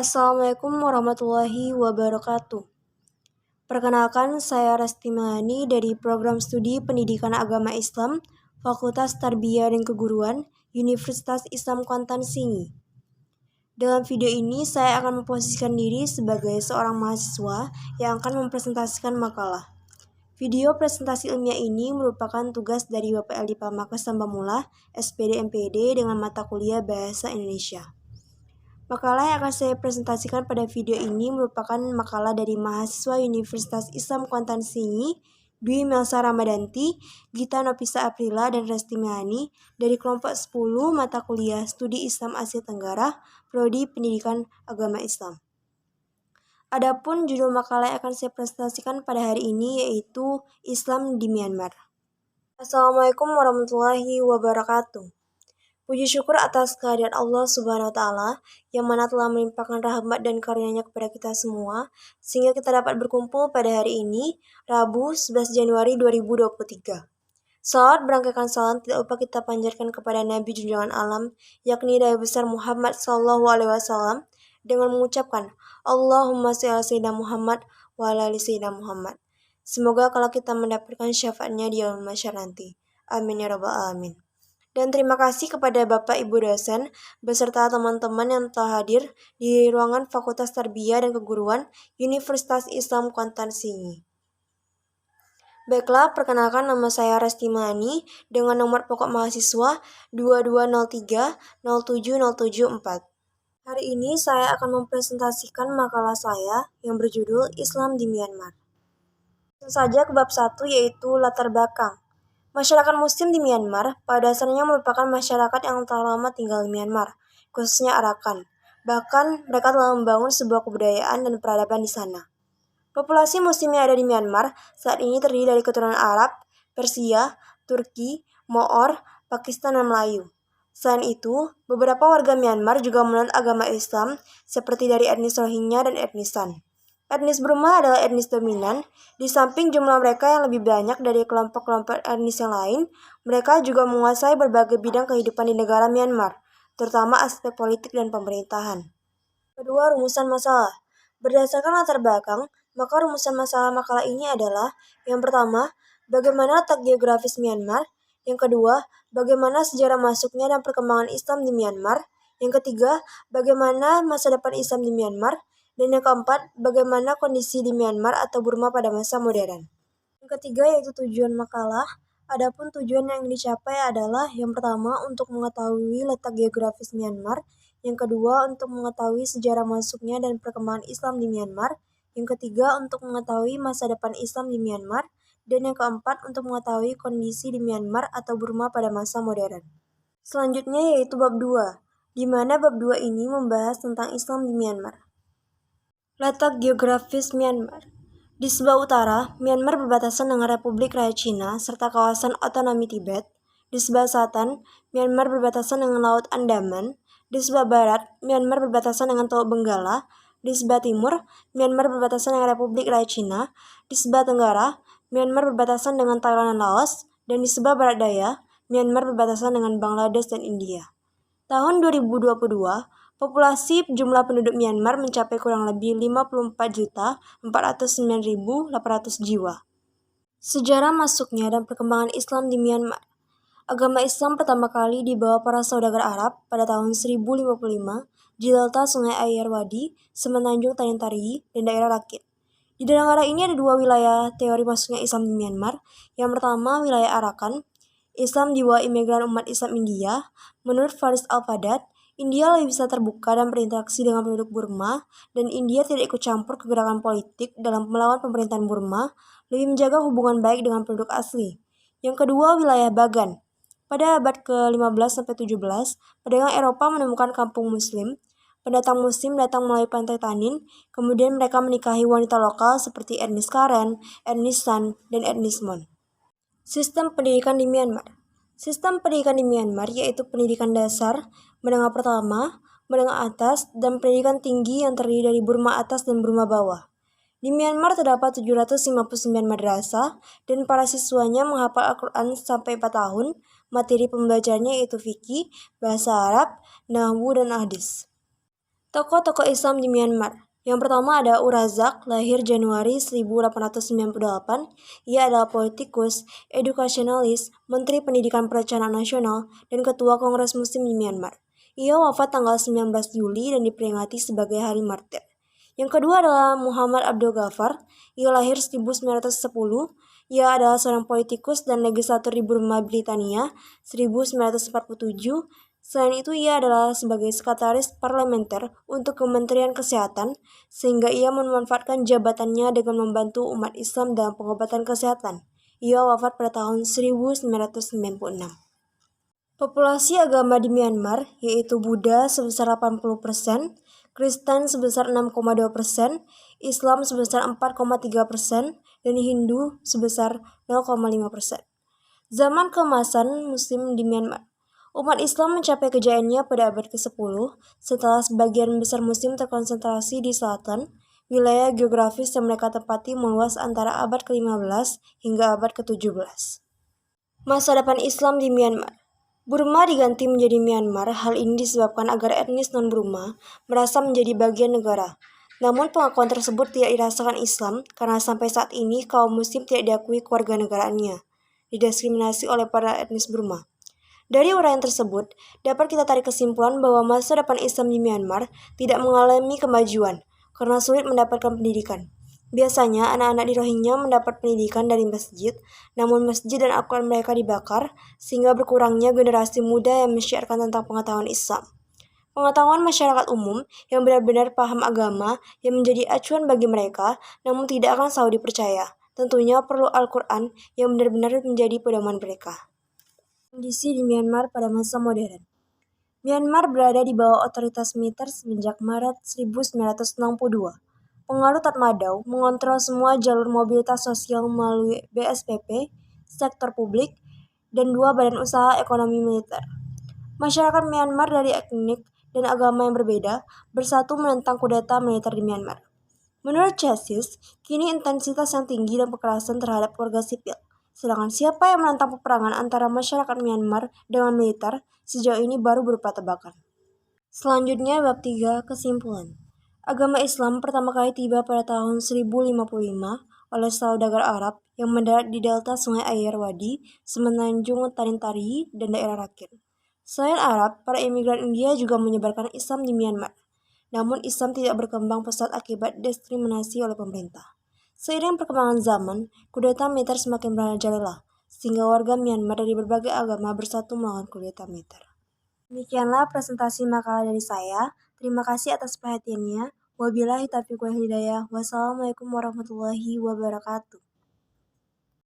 Assalamualaikum warahmatullahi wabarakatuh. Perkenalkan, saya Resti Mahani dari Program Studi Pendidikan Agama Islam, Fakultas Tarbiyah dan Keguruan, Universitas Islam Kuantan Singi. Dalam video ini, saya akan memposisikan diri sebagai seorang mahasiswa yang akan mempresentasikan makalah. Video presentasi ilmiah ini merupakan tugas dari Bapak Eldi Pamaka Sambamula, SPD MPD dengan mata kuliah Bahasa Indonesia. Makalah yang akan saya presentasikan pada video ini merupakan makalah dari mahasiswa Universitas Islam Kuantan Singi, Dwi Melsa Ramadanti, Gita Nopisa Aprila, dan Resti Mahani dari kelompok 10 mata kuliah Studi Islam Asia Tenggara, Prodi Pendidikan Agama Islam. Adapun judul makalah yang akan saya presentasikan pada hari ini yaitu Islam di Myanmar. Assalamualaikum warahmatullahi wabarakatuh. Puji syukur atas kehadiran Allah Subhanahu wa Ta'ala yang mana telah melimpahkan rahmat dan karunia-Nya kepada kita semua sehingga kita dapat berkumpul pada hari ini, Rabu 11 Januari 2023. Salawat berangkaikan salam tidak lupa kita panjatkan kepada Nabi junjungan alam yakni Nabi besar Muhammad SAW dengan mengucapkan Allahumma sholli ala sayyidina Muhammad wa ala ali sayyidina Muhammad. Semoga kalau kita mendapatkan syafaatnya di yaumul mahsyar nanti. Amin ya rabbal alamin. Dan terima kasih kepada Bapak Ibu dosen beserta teman-teman yang telah hadir di ruangan Fakultas Tarbiyah dan Keguruan Universitas Islam Kuantan Singi. Baiklah, perkenalkan nama saya Resti Mahani dengan nomor pokok mahasiswa 220307074. Hari ini saya akan mempresentasikan makalah saya yang berjudul Islam di Myanmar. Langsung saja ke bab 1 yaitu latar belakang. Masyarakat Muslim di Myanmar pada dasarnya merupakan masyarakat yang telah lama tinggal di Myanmar, khususnya Arakan. Bahkan, mereka telah membangun sebuah kebudayaan dan peradaban di sana. Populasi Muslim yang ada di Myanmar saat ini terdiri dari keturunan Arab, Persia, Turki, Moor, Pakistan, dan Melayu. Selain itu, beberapa warga Myanmar juga menganut agama Islam seperti dari etnis Rohingya dan etnis San. Etnis Burma adalah etnis dominan, di samping jumlah mereka yang lebih banyak dari kelompok-kelompok etnis yang lain, mereka juga menguasai berbagai bidang kehidupan di negara Myanmar, terutama aspek politik dan pemerintahan. Kedua, rumusan masalah. Berdasarkan latar belakang, maka rumusan masalah makalah ini adalah yang pertama, bagaimana letak geografis Myanmar, yang kedua, bagaimana sejarah masuknya dan perkembangan Islam di Myanmar, yang ketiga, bagaimana masa depan Islam di Myanmar, dan yang keempat, bagaimana kondisi di Myanmar atau Burma pada masa modern. Yang ketiga yaitu tujuan makalah. Adapun tujuan yang dicapai adalah yang pertama untuk mengetahui letak geografis Myanmar, yang kedua untuk mengetahui sejarah masuknya dan perkembangan Islam di Myanmar, yang ketiga untuk mengetahui masa depan Islam di Myanmar, dan yang keempat untuk mengetahui kondisi di Myanmar atau Burma pada masa modern. Selanjutnya yaitu bab 2, di mana bab 2 ini membahas tentang Islam di Myanmar. Letak geografis Myanmar. Di sebelah utara, Myanmar berbatasan dengan Republik Rakyat Cina serta kawasan otonomi Tibet. Di sebelah selatan, Myanmar berbatasan dengan Laut Andaman. Di sebelah barat, Myanmar berbatasan dengan Teluk Benggala. Di sebelah timur, Myanmar berbatasan dengan Republik Rakyat Cina. Di sebelah tenggara, Myanmar berbatasan dengan Thailand dan Laos. Dan di sebelah barat daya, Myanmar berbatasan dengan Bangladesh dan India. Tahun 2022, populasi jumlah penduduk Myanmar mencapai kurang lebih 54.409.800 jiwa. Sejarah masuknya dan perkembangan Islam di Myanmar. Agama Islam pertama kali dibawa para saudagar Arab pada tahun 1055 di delta Sungai Ayeyarwady, Semenanjung Tanjung Tariyi, dan daerah Rakhine. Di negara ini ada dua wilayah teori masuknya Islam di Myanmar. Yang pertama, wilayah Arakan. Islam dibawa imigran umat Islam India. Menurut Faris Al-Fadad, India lebih bisa terbuka dan berinteraksi dengan penduduk Burma, dan India tidak ikut campur ke gerakan politik dalam melawan pemerintahan Burma, lebih menjaga hubungan baik dengan penduduk asli. Yang kedua, wilayah Bagan. Pada abad ke-15-17, pedagang Eropa menemukan kampung Muslim. Pendatang Muslim datang melalui pantai Tanin, kemudian mereka menikahi wanita lokal seperti etnis Karen, etnis San, dan etnis Mon. Sistem pendidikan di Myanmar. Sistem pendidikan di Myanmar yaitu pendidikan dasar, menengah pertama, menengah atas, dan pendidikan tinggi yang terdiri dari Burma atas dan Burma bawah. Di Myanmar terdapat 759 madrasah dan para siswanya menghafal Al-Quran sampai 4 tahun. Materi pembelajarannya yaitu fikih, bahasa Arab, nahwu, dan hadis. Tokoh-tokoh Islam di Myanmar. Yang pertama ada Urazak, lahir Januari 1898. Ia adalah politikus, edukasionalis, Menteri Pendidikan Perencanaan Nasional, dan Ketua Kongres Muslim di Myanmar. Ia wafat tanggal 19 Juli dan diperingati sebagai Hari Martir. Yang kedua adalah Muhammad Abdul Ghaffar. Ia lahir 1910. Ia adalah seorang politikus dan legislator di Burma, Britania, 1947. Selain itu, ia adalah sebagai sekretaris parlementer untuk Kementerian Kesehatan, sehingga ia memanfaatkan jabatannya dengan membantu umat Islam dalam pengobatan kesehatan. Ia wafat pada tahun 1996. Populasi agama di Myanmar yaitu Buddha sebesar 80%, Kristen sebesar 6,2%, Islam sebesar 4,3%, dan Hindu sebesar 0,5%. Zaman keemasan Muslim di Myanmar. Umat Islam mencapai kejayaannya pada abad ke-10 setelah sebagian besar Muslim terkonsentrasi di selatan. Wilayah geografis yang mereka tempati meluas antara abad ke-15 hingga abad ke-17. Masa depan Islam di Myanmar. Burma diganti menjadi Myanmar. Hal ini disebabkan agar etnis non-Burma merasa menjadi bagian negara. Namun pengakuan tersebut tidak dirasakan Islam karena sampai saat ini kaum Muslim tidak diakui kewarganegaraannya, didiskriminasi oleh para etnis Burma. Dari uraian tersebut, dapat kita tarik kesimpulan bahwa masa depan Islam di Myanmar tidak mengalami kemajuan karena sulit mendapatkan pendidikan. Biasanya, anak-anak di Rohingya mendapat pendidikan dari masjid, namun masjid dan Al-Quran mereka dibakar, sehingga berkurangnya generasi muda yang menyiarkan tentang pengetahuan Islam. Pengetahuan masyarakat umum yang benar-benar paham agama yang menjadi acuan bagi mereka, namun tidak akan selalu dipercaya. Tentunya perlu Al-Quran yang benar-benar menjadi pedoman mereka. Kondisi di Myanmar pada masa modern. Myanmar berada di bawah otoritas militer semenjak Maret 1962. Pengaruh Tatmadaw mengontrol semua jalur mobilitas sosial melalui BSPP, sektor publik, dan 2 badan usaha ekonomi militer. Masyarakat Myanmar dari etnik dan agama yang berbeda bersatu menentang kudeta militer di Myanmar. Menurut Chassis, kini intensitas yang tinggi dan kekerasan terhadap warga sipil. Sedangkan siapa yang menantang peperangan antara masyarakat Myanmar dengan militer sejauh ini baru berupa tebakan. Selanjutnya bab 3 kesimpulan. Agama Islam pertama kali tiba pada tahun 1055 oleh saudagar Arab yang mendarat di delta sungai Ayeyarwady, semenanjung Tarintari, dan daerah Rakhine. Selain Arab, para imigran India juga menyebarkan Islam di Myanmar. Namun Islam tidak berkembang pesat akibat diskriminasi oleh pemerintah. Seiring perkembangan zaman, kudeta militer semakin merajalela, sehingga warga Myanmar dari berbagai agama bersatu melawan kudeta militer. Demikianlah presentasi makalah dari saya. Terima kasih atas perhatiannya. Wabillahi taufiq wal hidayah. Wassalamualaikum warahmatullahi wabarakatuh.